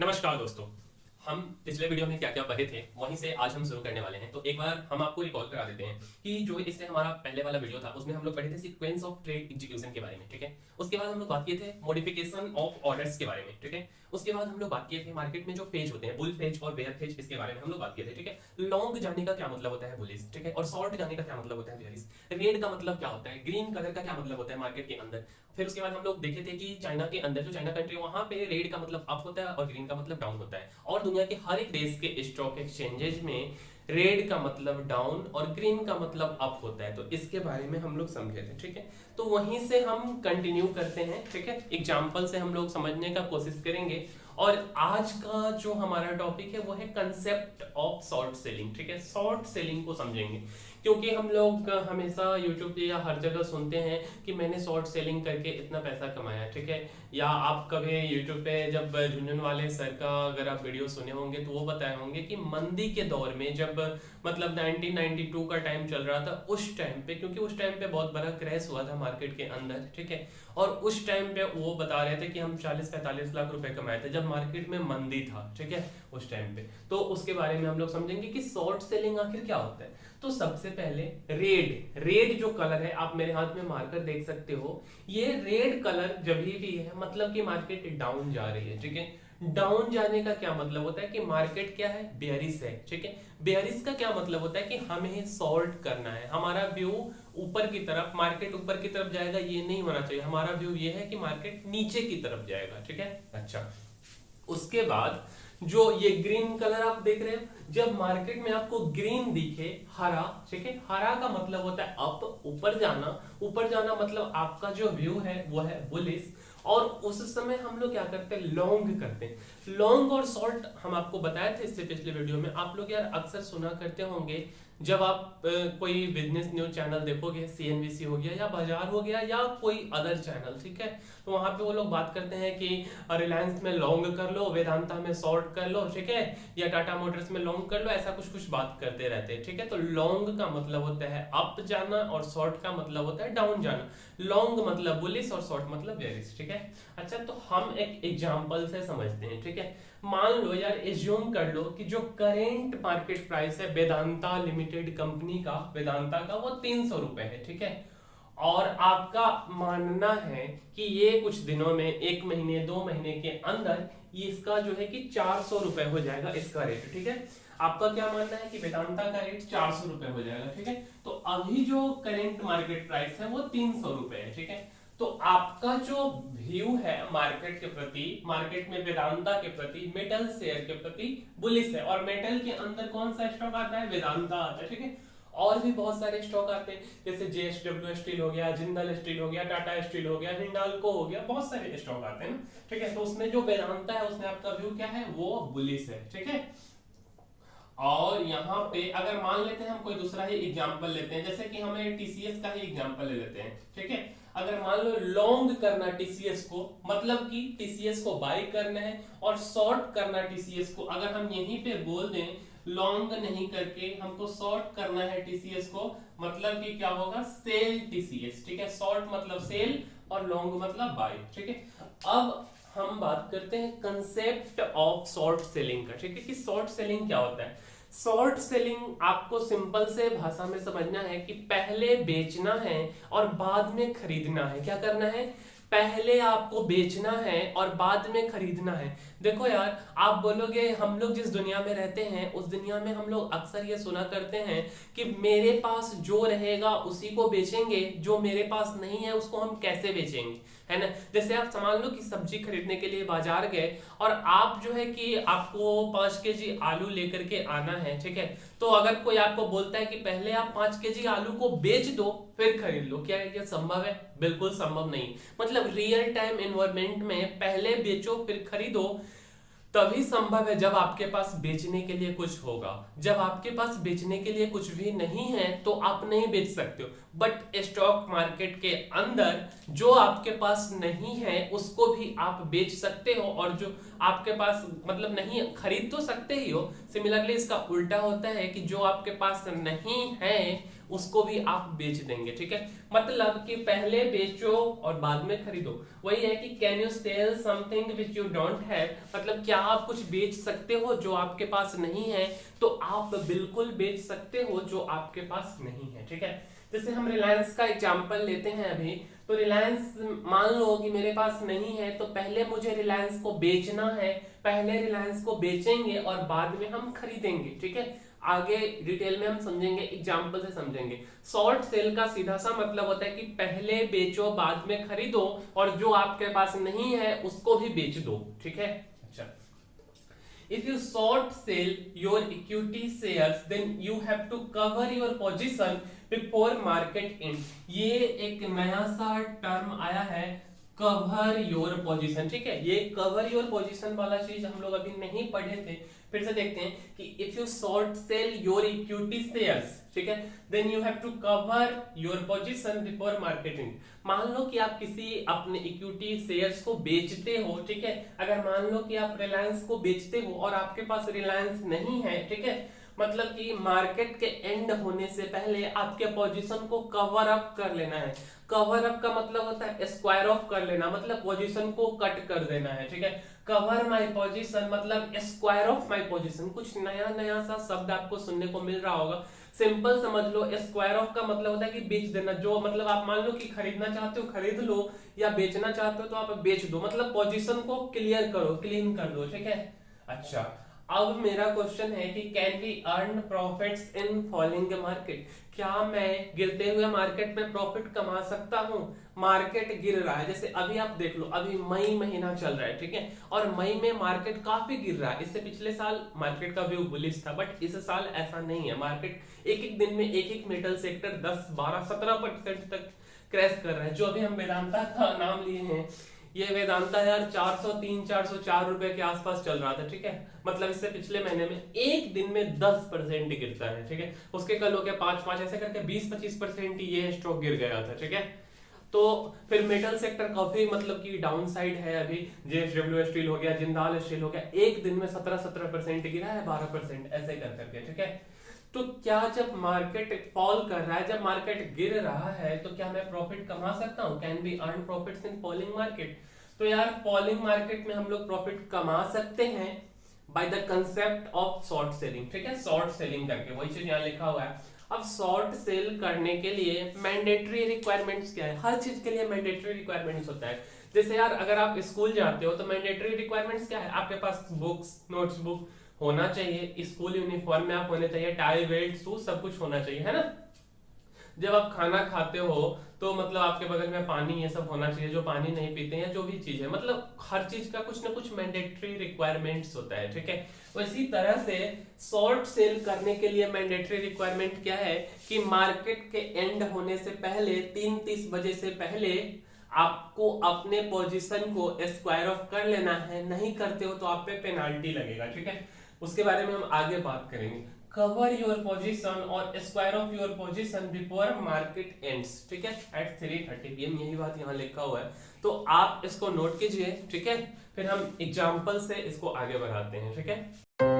नमस्कार दोस्तों। हम पिछले वीडियो में क्या क्या पढ़े थे वहीं से आज हम शुरू करने वाले हैं। तो एक बार हम आपको रिकॉल करा देते हैं कि जो इससे हमारा पहले वाला वीडियो था उसमें हम लोग पढ़े थे सीक्वेंस ऑफ ट्रेड एग्जीक्यूशन के बारे में। ठीक है, उसके बाद हम लोग बात किए थे मॉडिफिकेशन ऑफ ऑर्डर्स के बारे में। ठीक है, उसके बाद हम लोग बात किए थे मार्केट में जो फेज होते हैं बुल फेज और बेयर फेज, इसके बारे में हम लोग बात किए थे। ठीक है, लॉन्ग जाने का क्या मतलब होता है बुलिश, ठीक है, और शॉर्ट जाने का क्या मतलब होता है बेयरिश, रेड का मतलब क्या होता है, ग्रीन कलर का क्या मतलब होता है मार्केट के अंदर। फिर उसके बाद हम लोग देखे थे कि चाइना के अंदर जो चाइना कंट्री वहां पे रेड का मतलब अप होता है और ग्रीन का मतलब डाउन होता है, और दुनिया के हर एक देश के स्टॉक एक्सचेंजेस में रेड का मतलब डाउन और ग्रीन का मतलब अप होता है। तो इसके बारे में हम लोग समझे थे। ठीक है, तो वहीं से हम कंटिन्यू करते हैं। ठीक है, एग्जाम्पल से हम लोग समझने का कोशिश करेंगे। और आज का जो हमारा टॉपिक है वो है कंसेप्ट ऑफ शॉर्ट सेलिंग। ठीक है, शॉर्ट सेलिंग को समझेंगे क्योंकि हम लोग हमेशा यूट्यूब पे या हर जगह सुनते हैं कि मैंने शॉर्ट सेलिंग करके इतना पैसा कमाया। ठीक है, या आप कभी यूट्यूब पे जब झुनझुनवाले सर का अगर आप वीडियो सुने होंगे तो वो बताए होंगे कि मंदी के दौर में जब मतलब 1992 का टाइम चल रहा था, उस टाइम पे, क्योंकि उस टाइम पे बहुत बड़ा क्रैश हुआ था मार्केट के अंदर। ठीक है, और उस टाइम पे वो बता रहे थे कि हम 40-45 लाख रुपए कमाए थे जब मार्केट में मंदी था। ठीक है, उस टाइम पे। तो उसके बारे में हम लोग समझेंगे कि शॉर्ट सेलिंग आखिर क्या होता है। तो सबसे पहले रेड, रेड जो कलर है आप मेरे हाथ में मार्कर देख सकते हो, ये रेड कलर जब भी है मतलब कि मार्केट डाउन जा रही है। ठीक है, डाउन जाने का क्या मतलब होता है कि मार्केट क्या है, बेयरिश है। ठीक है, बेयरिश का क्या मतलब होता है कि हमें शॉर्ट करना है, हमारा व्यू ऊपर की तरफ, मार्केट ऊपर की तरफ जाएगा ये नहीं होना चाहिए, हमारा व्यू ये है कि मार्केट नीचे की तरफ जाएगा। ठीक है, अच्छा, उसके बाद जो ये ग्रीन कलर आप देख रहे हो, जब मार्केट में आपको ग्रीन दिखे, हरा, ठीक है, हरा का मतलब होता है अप, ऊपर जाना। ऊपर जाना मतलब आपका जो व्यू है वो है बुलिश। और उस समय हम लोग क्या करते हैं, लॉन्ग करते हैं। लॉन्ग और शॉर्ट हम आपको बताए थे इससे पिछले वीडियो में। आप लोग यार अक्सर सुना करते होंगे जब आप कोई बिजनेस न्यूज चैनल देखोगे, सीएनबीसी हो गया या बाजार हो गया या कोई अदर चैनल, ठीक है, तो वहां पे वो लोग बात करते हैं कि रिलायंस में लॉन्ग कर लो, वेदांता में शॉर्ट कर लो, ठीक है, या टाटा मोटर्स में लॉन्ग कर लो, ऐसा कुछ कुछ बात करते रहते हैं। ठीक है, तो लॉन्ग का मतलब होता है अप जाना और शॉर्ट का मतलब होता है डाउन जाना। लॉन्ग मतलब बुलिश और शॉर्ट मतलब बेयरिश। ठीक है, अच्छा, तो हम एक एग्जांपल से समझते हैं। ठीक है, मान लो यार, एज्यूम कर लो कि जो करेंट मार्केट प्राइस है वेदांता लिमिटेड कंपनी का, वेदांता का, वो 300 रुपए है। ठीक है, और आपका मानना है कि ये कुछ दिनों में, 1 महीने 2 महीने के अंदर ये इसका जो है कि 400 रुपए हो जाएगा इसका रेट। ठीक है, आपका क्या मानना है कि वेदांता का रेट 400 रुपए हो जाएगा। ठीक है, तो अभी जो करेंट मार्केट प्राइस है वो 300 रुपए है। ठीक है, तो आपका जो व्यू है मार्केट के प्रति, मार्केट में वेदांता के प्रति, मेटल शेयर के प्रति बुलिश है। और मेटल के अंदर कौन सा स्टॉक आता है, वेदांता आता है। ठीक है, और भी बहुत सारे स्टॉक आते हैं जैसे जेएसडब्ल्यू स्टील हो गया, जिंदल स्टील हो गया, टाटा स्टील हो गया, हिंडाल्को हो गया, बहुत सारे स्टॉक आते हैं ना। ठीक है, तो उसमें जो वेदांता है उसमें आपका व्यू क्या है, वो बुलिश है। ठीक है, और यहाँ पे अगर मान लेते हैं हम कोई दूसरा ही एग्जांपल लेते हैं, जैसे कि हमें टीसीएस का ही एग्जांपल ले लेते हैं। ठीक है, अगर मान लो लॉन्ग करना टीसीएस को, मतलब कि टीसीएस को बाय करना है, और शॉर्ट करना टीसीएस को, अगर हम यहीं पे बोल दें लॉन्ग नहीं करके हमको शॉर्ट करना है टीसीएस को, मतलब कि क्या होगा, सेल टीसीएस। ठीक है, शॉर्ट मतलब सेल और लॉन्ग मतलब बाय। ठीक है, अब हम बात करते हैं कंसेप्ट ऑफ शॉर्ट सेलिंग का। ठीक है, कि शॉर्ट सेलिंग क्या होता है। शॉर्ट सेलिंग आपको सिंपल से भाषा में समझना है कि पहले बेचना है और बाद में खरीदना है। क्या करना है, पहले आपको बेचना है और बाद में खरीदना है। देखो यार, आप बोलोगे हम लोग जिस दुनिया में रहते हैं उस दुनिया में हम लोग अक्सर ये सुना करते हैं कि मेरे पास जो रहेगा उसी को बेचेंगे, जो मेरे पास नहीं है उसको हम कैसे बेचेंगे, है ना। जैसे आप मान लो कि सब्जी खरीदने के लिए बाजार गए और आप जो है कि आपको 5 केजी आलू लेकर के आना है। ठीक है, तो अगर कोई आपको बोलता है कि पहले आप 5 केजी आलू को बेच दो फिर खरीद लो, क्या ये संभव है, बिल्कुल संभव नहीं। मतलब रियल टाइम एनवायरनमेंट में पहले बेचो फिर खरीदो तभी संभव है जब आपके पास बेचने के लिए कुछ होगा। जब आपके पास बेचने के लिए कुछ भी नहीं है तो आप नहीं बेच सकते हो। बट स्टॉक मार्केट के अंदर जो आपके पास नहीं है उसको भी आप बेच सकते हो, और जो आपके पास मतलब नहीं, खरीद तो सकते ही हो। सिमिलरली इसका उल्टा होता है कि जो आपके पास नहीं है उसको भी आप बेच देंगे, ठीक है। मतलब कि पहले बेचो और बाद में खरीदो। वही है कि can you sell something which you don't have, मतलब क्या आप कुछ बेच सकते हो जो आपके पास नहीं है, तो आप बिल्कुल बेच सकते हो जो आपके पास नहीं है, ठीक है। जैसे हम रिलायंस का एग्जांपल लेते हैं अभी, तो रिलायंस मान लो कि मेरे पास नहीं है, तो पहले मुझे रिलायंस को बेचना है, पहले रिलायंस को बेचेंगे और बाद में हम खरीदेंगे, ठीक है। आगे डिटेल में हम समझेंगे, एग्जांपल से समझेंगे। शॉर्ट सेल का सीधा सा मतलब होता है कि पहले बेचो बाद में खरीदो, और जो आपके पास नहीं है उसको भी बेच दो, ठीक है। अच्छा, if you short sell your equity shares then you have to cover your position before market end। ये एक नया सा टर्म आया है, कवर योर पोजीशन, ठीक है। ये कवर योर पोजीशन वाला चीज हम लोग अभी नहीं पढ़े थे, फिर से देखते हैं कि if you short sell your equity shares, ठीक है, then you have to cover your position before marketing. मान लो कि आप किसी अपने इक्विटी शेयर्स को बेचते हो, ठीक है। अगर मान लो कि आप रिलायंस को बेचते हो और आपके पास रिलायंस नहीं है, ठीक है, मतलब कि मार्केट के एंड होने से पहले आपके पोजीशन को कवर अप कर लेना है। कवर अप का मतलब होता है स्क्वायर ऑफ कर लेना, मतलब पोजीशन को कट कर देना है, ठीक है। कवर माय पोजीशन मतलब स्क्वायर ऑफ माय पोजीशन। कुछ नया नया सा शब्द आपको सुनने को मिल रहा होगा, सिंपल समझ लो। स्क्वायर ऑफ का मतलब होता है कि बेच देना, जो मतलब आप मान लो कि खरीदना चाहते हो खरीद लो, या बेचना चाहते हो तो आप बेच दो, मतलब पोजीशन को क्लियर करो, क्लीन कर दो, ठीक है। अच्छा, अब मेरा क्वेश्चन है कि can we earn profits in falling market. क्या मैं गिरते हुए मार्केट में प्रॉफिट कमा सकता हूं? मार्केट गिर रहा है, जैसे अभी आप देख लो, अभी मई महीना चल रहा है, ठीक है, और मई में मार्केट काफी गिर रहा है। इससे पिछले साल मार्केट का व्यू बुलिश था, बट इस साल ऐसा नहीं है। मार्केट एक एक दिन में एक एक मेटल सेक्टर 10, 12, 17% तक क्रैश कर रहा है। जो अभी हम वेदांता का नाम लिए हैं, ये वेदांता यार 403, 404 रुपए के आसपास चल रहा था, ठीक है। मतलब इससे पिछले महीने में एक दिन में 10% गिरता है, ठीक है। उसके कल हो गया 5 ऐसे करके 20-25% ये स्टॉक गिर गया था, ठीक है। तो फिर मेटल सेक्टर काफी मतलब कि डाउन साइड है अभी। जेएसडब्ल्यू स्टील हो गया, जिंदाल स्टील हो गया, एक दिन में 17% गिरा है, 12% ऐसे कर करके, ठीक है। तो क्या जब मार्केट फॉल कर रहा है, जब मार्केट गिर रहा है, तो क्या मैं प्रॉफिट कमा सकता हूं? Can be earn profits in falling market. तो यार फॉलिंग मार्केट में हम लोग प्रॉफिट कमा सकते हैं by the concept of short selling, ठीक है। शॉर्ट सेलिंग करके, वही चीज यहाँ लिखा हुआ है। अब शॉर्ट सेल करने के लिए मैंडेटरी रिक्वायरमेंट्स क्या है? हर चीज के लिए मैंडेटरी रिक्वायरमेंट्स होता है। जैसे यार अगर आप स्कूल जाते हो तो मैंडेटरी रिक्वायरमेंट्स क्या है? आपके पास बुक्स, नोट्स बुक होना चाहिए, स्कूल यूनिफॉर्म में आप होने चाहिए, टाई बेल्ट शूज सब कुछ होना चाहिए, है ना। जब आप खाना खाते हो तो मतलब आपके बगल में पानी ये सब होना चाहिए, जो पानी नहीं पीते हैं, जो भी चीज है, मतलब हर चीज का कुछ ना कुछ मैंडेटरी रिक्वायरमेंट्स होता है, ठीक है। तो इसी तरह से शॉर्ट सेल करने के लिए मैंडेटरी रिक्वायरमेंट क्या है कि मार्केट के एंड होने से पहले 3:30 बजे से पहले आपको अपने पोजीशन को स्क्वायर ऑफ कर लेना है। नहीं करते हो तो आप पे पेनाल्टी लगेगा, ठीक है। उसके बारे में हम आगे बात करेंगे। कवर योर पोजीशन और square of your position before market ends, ठीक है, एट 3:30 PM। यही बात यहाँ लिखा हुआ है, तो आप इसको नोट कीजिए, ठीक है। फिर हम एग्जांपल से इसको आगे बढ़ाते हैं, ठीक है।